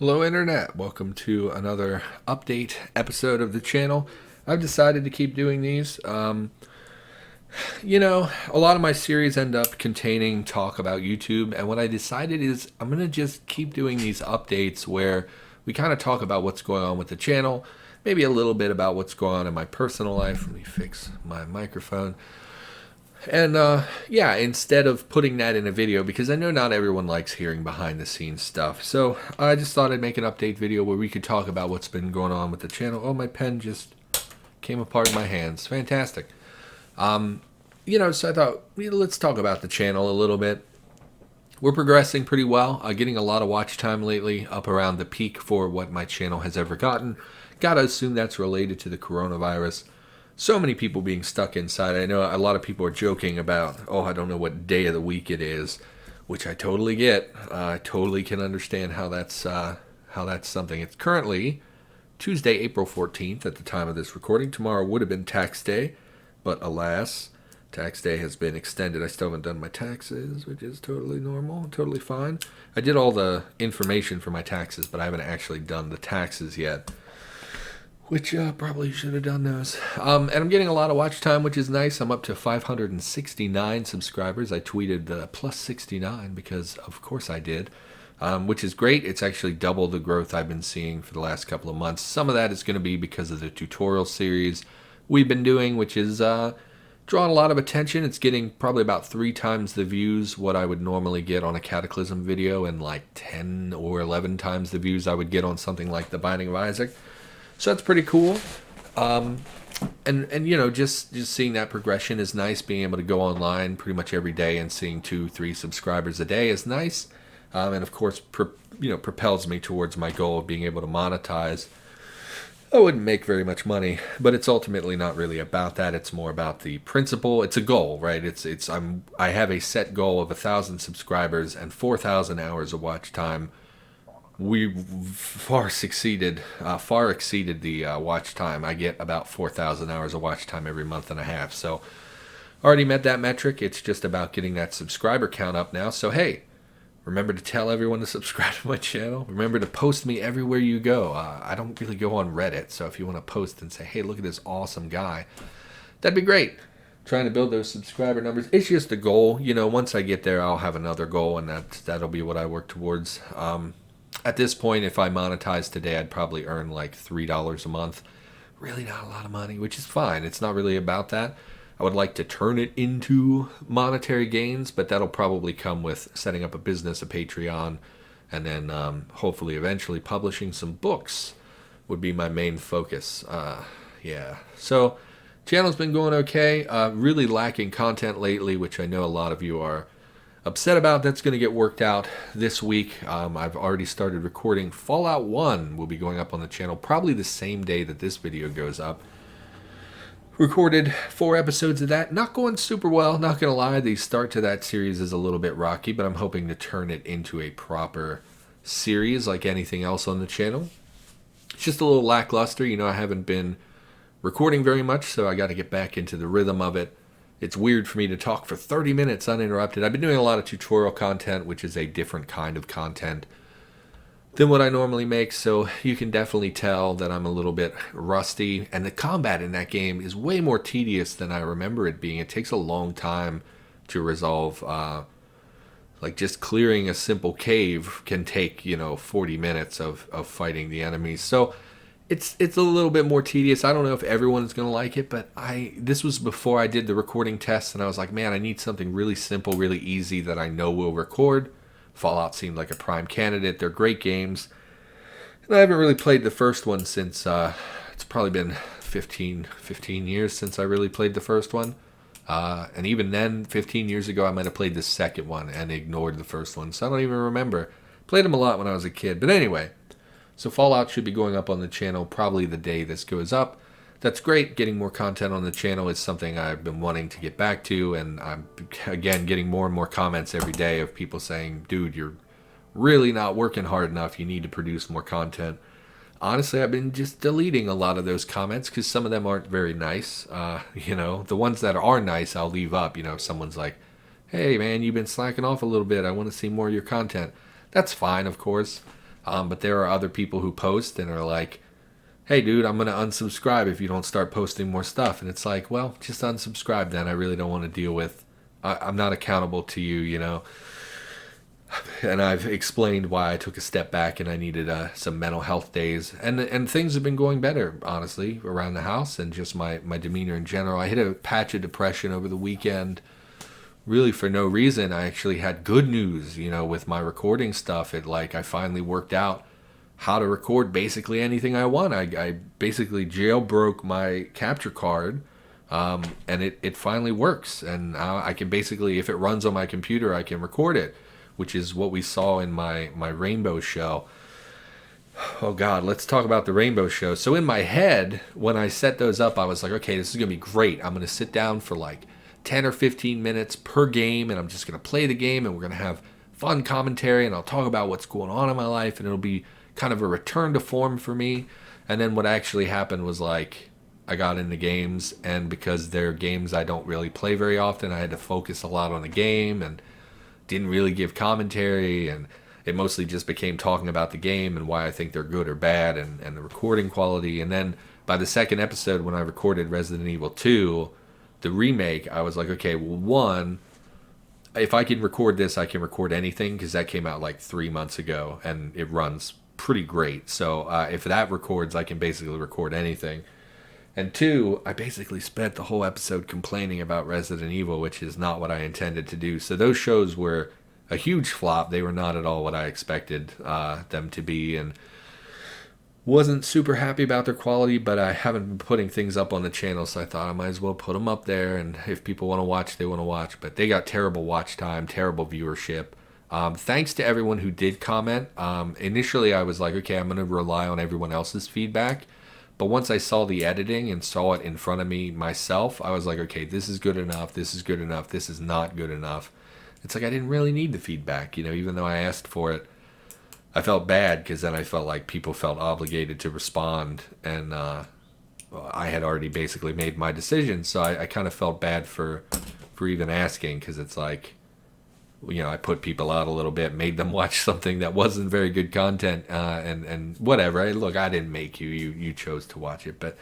Hello Internet, welcome to another update episode of the channel. I've decided to keep doing these. A lot of my series end up containing talk about YouTube, and what I decided is I'm going to just keep doing these updates where we kind of talk about what's going on with the channel, maybe a little bit about what's going on in my personal life. Let me fix my microphone. And instead of putting that in a video, because I know not everyone likes hearing behind the scenes stuff. So I just thought I'd make an update video where we could talk about what's been going on with the channel. Oh, my pen just came apart in my hands. Fantastic. So I thought, let's talk about the channel a little bit. We're progressing pretty well. Getting a lot of watch time lately, up around the peak for what my channel has ever gotten. Gotta assume that's related to the coronavirus. So many people being stuck inside. I know a lot of people are joking about, I don't know what day of the week it is, which I totally get. I totally can understand how that's something. It's currently Tuesday, April 14th at the time of this recording. Tomorrow would have been tax day, but alas, tax day has been extended. I still haven't done my taxes, which is totally normal, totally fine. I did all the information for my taxes, but I haven't actually done the taxes yet. Which probably should have done those. And I'm getting a lot of watch time, which is nice. I'm up to 569 subscribers. I tweeted the plus 69 because, of course, I did, which is great. It's actually double the growth I've been seeing for the last couple of months. Some of that is going to be because of the tutorial series we've been doing, which is drawing a lot of attention. It's getting probably about 3 times the views what I would normally get on a Cataclysm video, and like 10 or 11 times the views I would get on something like The Binding of Isaac. So that's pretty cool. Just seeing that progression is nice. Being able to go online pretty much every day and seeing 2-3 subscribers a day is nice. And of course, propels me towards my goal of being able to monetize. I wouldn't make very much money, but it's ultimately not really about that. It's more about the principle. It's a goal, right? I have a set goal of 1,000 subscribers and 4,000 hours of watch time. We far exceeded the watch time. I get about 4,000 hours of watch time every month and a half. So already met that metric. It's just about getting that subscriber count up now. So hey, remember to tell everyone to subscribe to my channel. Remember to post me everywhere you go. I don't really go on Reddit, so if you want to post and say, hey, look at this awesome guy, that'd be great. Trying to build those subscriber numbers. It's just a goal. Once I get there, I'll have another goal, and that'll be what I work towards. At this point, if I monetize today, I'd probably earn like $3 a month. Really not a lot of money, which is fine. It's not really about that. I would like to turn it into monetary gains, but that'll probably come with setting up a business, a Patreon, and then hopefully eventually publishing some books would be my main focus. So channel's been going okay. Really lacking content lately, which I know a lot of you are upset about. That's going to get worked out this week. I've already started recording. Fallout 1 will be going up on the channel probably the same day that this video goes up. Recorded 4 episodes of that. Not going super well, not going to lie. The start to that series is a little bit rocky, but I'm hoping to turn it into a proper series like anything else on the channel. It's just a little lackluster. I haven't been recording very much, so I got to get back into the rhythm of it. It's weird for me to talk for 30 minutes uninterrupted. I've been doing a lot of tutorial content, which is a different kind of content than what I normally make, so you can definitely tell that I'm a little bit rusty. And the combat in that game is way more tedious than I remember it being. It takes a long time to resolve. Just clearing a simple cave can take, 40 minutes of fighting the enemies. So it's a little bit more tedious. I don't know if everyone's going to like it, but this was before I did the recording test, and I was like, man, I need something really simple, really easy that I know will record. Fallout seemed like a prime candidate. They're great games. And I haven't really played the first one since, it's probably been 15 years since I really played the first one. And even then, 15 years ago, I might have played the second one and ignored the first one. So I don't even remember. Played them a lot when I was a kid. But anyway, so Fallout should be going up on the channel probably the day this goes up. That's great. Getting more content on the channel is something I've been wanting to get back to, and I'm, again, getting more and more comments every day of people saying, dude, you're really not working hard enough. You need to produce more content. Honestly, I've been just deleting a lot of those comments because some of them aren't very nice. The ones that are nice, I'll leave up. If someone's like, hey, man, you've been slacking off a little bit. I want to see more of your content. That's fine, of course. But there are other people who post and are like, hey, dude, I'm going to unsubscribe if you don't start posting more stuff. And it's like, well, just unsubscribe then. I really don't want to deal with, I'm not accountable to you, you know. And I've explained why I took a step back and I needed some mental health days. And things have been going better, honestly, around the house and just my demeanor in general. I hit a patch of depression over the weekend, really for no reason. I actually had good news, you know, with my recording stuff. I finally worked out how to record basically anything I want. I basically jailbroke my capture card, and it finally works. And I can basically, if it runs on my computer, I can record it, which is what we saw in my Rainbow show. Oh God, let's talk about the Rainbow show. So in my head, when I set those up, I was like, okay, this is going to be great. I'm going to sit down for like 10 or 15 minutes per game, and I'm just going to play the game, and we're going to have fun commentary, and I'll talk about what's going on in my life, and it'll be kind of a return to form for me. And then what actually happened was like, I got into games, and because they're games I don't really play very often, I had to focus a lot on the game, and didn't really give commentary, and it mostly just became talking about the game and why I think they're good or bad, and the recording quality. And then by the second episode, when I recorded Resident Evil 2, the remake, I was like, okay, well, one, if I can record this, I can record anything, because that came out like 3 months ago, and it runs pretty great. So if that records, I can basically record anything. And two, I basically spent the whole episode complaining about Resident Evil, which is not what I intended to do. So those shows were a huge flop. They were not at all what I expected them to be, and wasn't super happy about their quality, but I haven't been putting things up on the channel, so I thought I might as well put them up there, and if people want to watch, they want to watch. But they got terrible watch time, terrible viewership. Thanks to everyone who did comment. Initially, I was like, okay, I'm going to rely on everyone else's feedback. But once I saw the editing and saw it in front of me myself, I was like, okay, this is good enough, this is good enough, this is not good enough. It's like I didn't really need the feedback, you know, even though I asked for it. I felt bad because then I felt like people felt obligated to respond, and I had already basically made my decision. So I kind of felt bad for even asking, because it's like, you know, I put people out a little bit, made them watch something that wasn't very good content, and whatever. Look, I didn't make you. You chose to watch it, but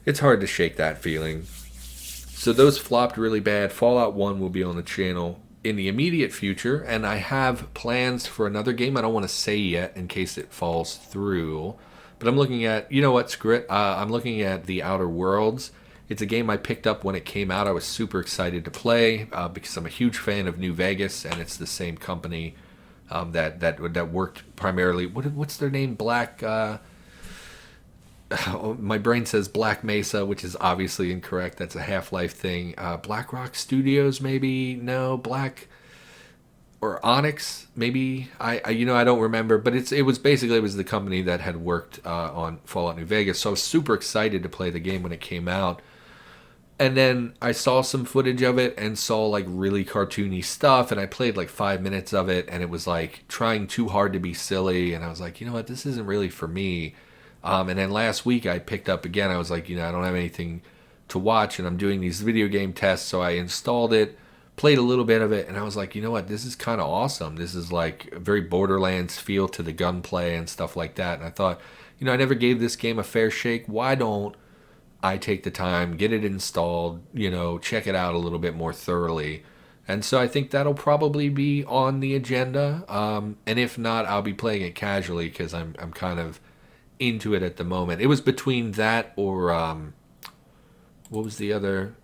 it's hard to shake that feeling. So those flopped really bad. Fallout 1 will be on the channel in the immediate future, and I have plans for another game I don't want to say yet in case it falls through. But I'm looking at, you know what, screw it. I'm looking at The Outer Worlds. It's a game I picked up when it came out. I was super excited to play because I'm a huge fan of New Vegas, and it's the same company that worked primarily. What's their name? My brain says Black Mesa, which is obviously incorrect. That's a Half-Life thing. Black Rock Studios, maybe? No, or Onyx, maybe. I don't remember, but it was the company that had worked on Fallout New Vegas. So I was super excited to play the game when it came out. And then I saw some footage of it and saw like really cartoony stuff, and I played like 5 minutes of it, and it was like trying too hard to be silly, and I was like, you know what, this isn't really for me. And then last week I picked up again. I was like, I don't have anything to watch, and I'm doing these video game tests, so I installed it, played a little bit of it, and I was like, you know what, this is kind of awesome. This is like a very Borderlands feel to the gunplay and stuff like that. And I thought, I never gave this game a fair shake. Why don't I take the time, get it installed, check it out a little bit more thoroughly? And so I think that'll probably be on the agenda. And if not, I'll be playing it casually because I'm kind of into it at the moment. It was between that or what was the other?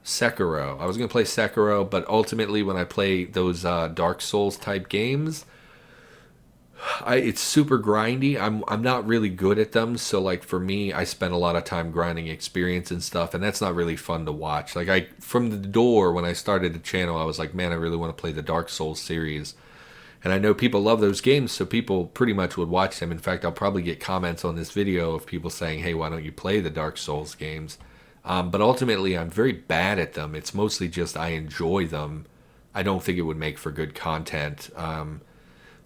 Sekiro. I was going to play Sekiro, but ultimately when I play those Dark Souls type games, it's super grindy. I'm not really good at them, so like for me, I spend a lot of time grinding experience and stuff, and that's not really fun to watch. Like from the door when I started the channel, I was like, man, I really want to play the Dark Souls series. And I know people love those games, so people pretty much would watch them. In fact, I'll probably get comments on this video of people saying, hey, why don't you play the Dark Souls games? But ultimately, I'm very bad at them. It's mostly just I enjoy them. I don't think it would make for good content.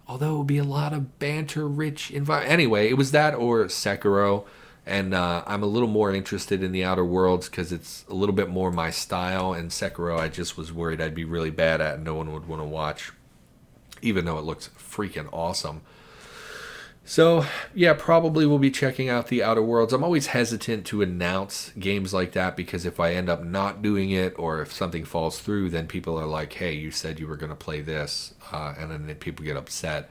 Although it would be a lot of banter-rich environment. Anyway, it was that or Sekiro. And I'm a little more interested in The Outer Worlds because it's a little bit more my style. And Sekiro, I just was worried I'd be really bad at and no one would want to watch. even though it looks freaking awesome. So, yeah, probably we'll be checking out The Outer Worlds. I'm always hesitant to announce games like that because if I end up not doing it or if something falls through, then people are like, hey, you said you were going to play this, and then people get upset.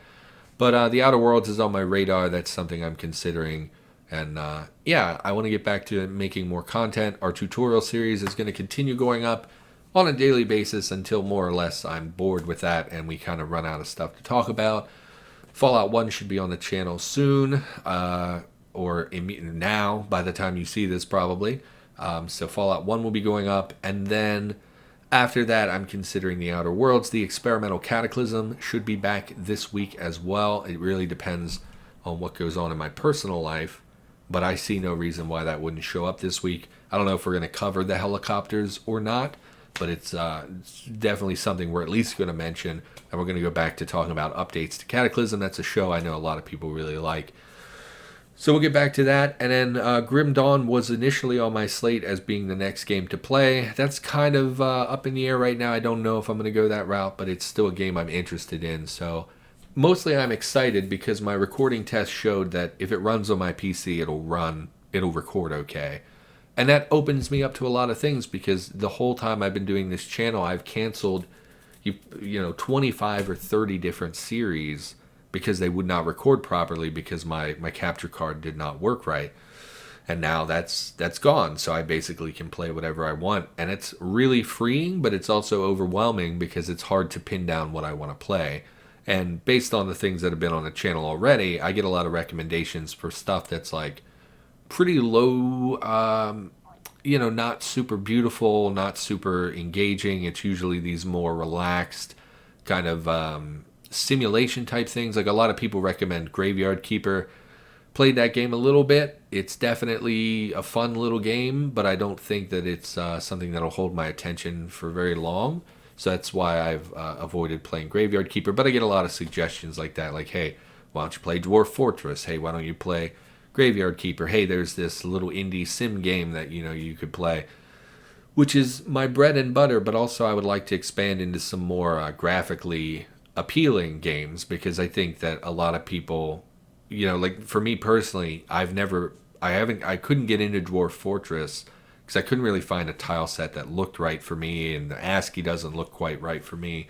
But The Outer Worlds is on my radar. That's something I'm considering. And, yeah, I want to get back to making more content. Our tutorial series is going to continue going up on a daily basis until more or less I'm bored with that and we kind of run out of stuff to talk about. Fallout 1 should be on the channel soon, or now, by the time you see this probably. So Fallout 1 will be going up, and then after that, I'm considering The Outer Worlds. The Experimental Cataclysm should be back this week as well. It really depends on what goes on in my personal life, but I see no reason why that wouldn't show up this week. I don't know if we're going to cover the helicopters or not, but it's definitely something we're at least going to mention, and we're going to go back to talking about updates to Cataclysm. That's a show I know a lot of people really like. So we'll get back to that, and then Grim Dawn was initially on my slate as being the next game to play. That's kind of up in the air right now. I don't know if I'm going to go that route, but it's still a game I'm interested in. So mostly I'm excited because my recording test showed that if it runs on my PC, it'll record okay. And that opens me up to a lot of things because the whole time I've been doing this channel, I've canceled 25 or 30 different series because they would not record properly because my capture card did not work right. And now that's gone, so I basically can play whatever I want. And it's really freeing, but it's also overwhelming because it's hard to pin down what I want to play. And based on the things that have been on the channel already, I get a lot of recommendations for stuff that's like pretty low, not super beautiful, not super engaging. It's usually these more relaxed kind of simulation type things. Like a lot of people recommend Graveyard Keeper. Played that game a little bit. It's definitely a fun little game, but I don't think that it's something that'll hold my attention for very long. So that's why I've avoided playing Graveyard Keeper. But I get a lot of suggestions like that, like, hey, why don't you play Dwarf Fortress? Hey, why don't you play Graveyard Keeper? Hey, there's this little indie sim game that you could play, which is my bread and butter. But also, I would like to expand into some more graphically appealing games because I think that a lot of people, like for me personally, I couldn't get into Dwarf Fortress because I couldn't really find a tile set that looked right for me, and the ASCII doesn't look quite right for me.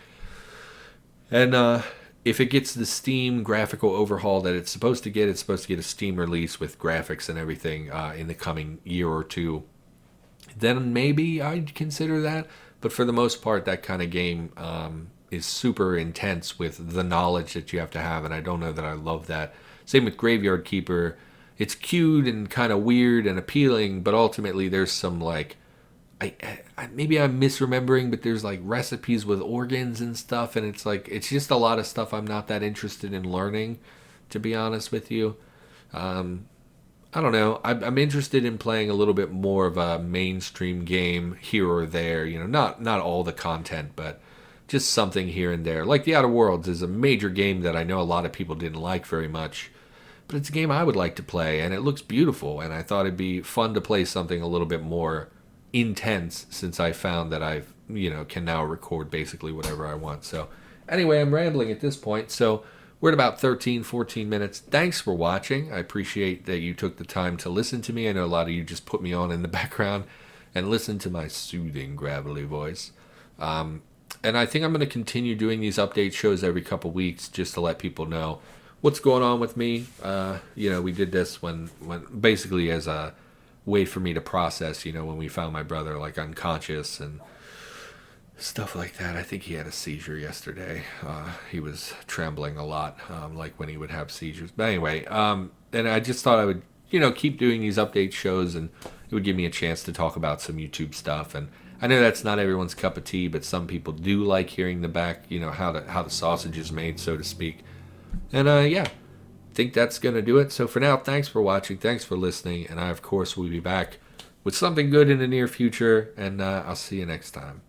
And if it gets the Steam graphical overhaul that it's supposed to get a Steam release with graphics and everything in the coming year or two, then maybe I'd consider that. But for the most part, that kind of game is super intense with the knowledge that you have to have, and I don't know that I love that. Same with Graveyard Keeper. It's cute and kind of weird and appealing, but ultimately there's some maybe I'm misremembering, but there's like recipes with organs and stuff, and it's just a lot of stuff I'm not that interested in learning, to be honest with you. I don't know. I'm interested in playing a little bit more of a mainstream game here or there. Not all the content, but just something here and there. Like The Outer Worlds is a major game that I know a lot of people didn't like very much, but it's a game I would like to play, and it looks beautiful, and I thought it'd be fun to play something a little bit more intense since I found that I've, can now record basically whatever I want. So anyway, I'm rambling at this point, so we're at about 13-14 minutes. Thanks for watching. I appreciate that you took the time to listen to me. I know a lot of you just put me on in the background and listen to my soothing, gravelly voice. And I think I'm going to continue doing these update shows every couple weeks just to let people know what's going on with me. We did this when basically as a way for me to process, when we found my brother like unconscious and stuff like that. I think he had a seizure yesterday. He was trembling a lot, like when he would have seizures. But anyway, and I just thought I would, keep doing these update shows, and it would give me a chance to talk about some YouTube stuff. And I know that's not everyone's cup of tea, but some people do like hearing the back, how the sausage is made, so to speak. And I think that's going to do it. So for now, thanks for watching, thanks for listening, and I, of course, will be back with something good in the near future, and I'll see you next time.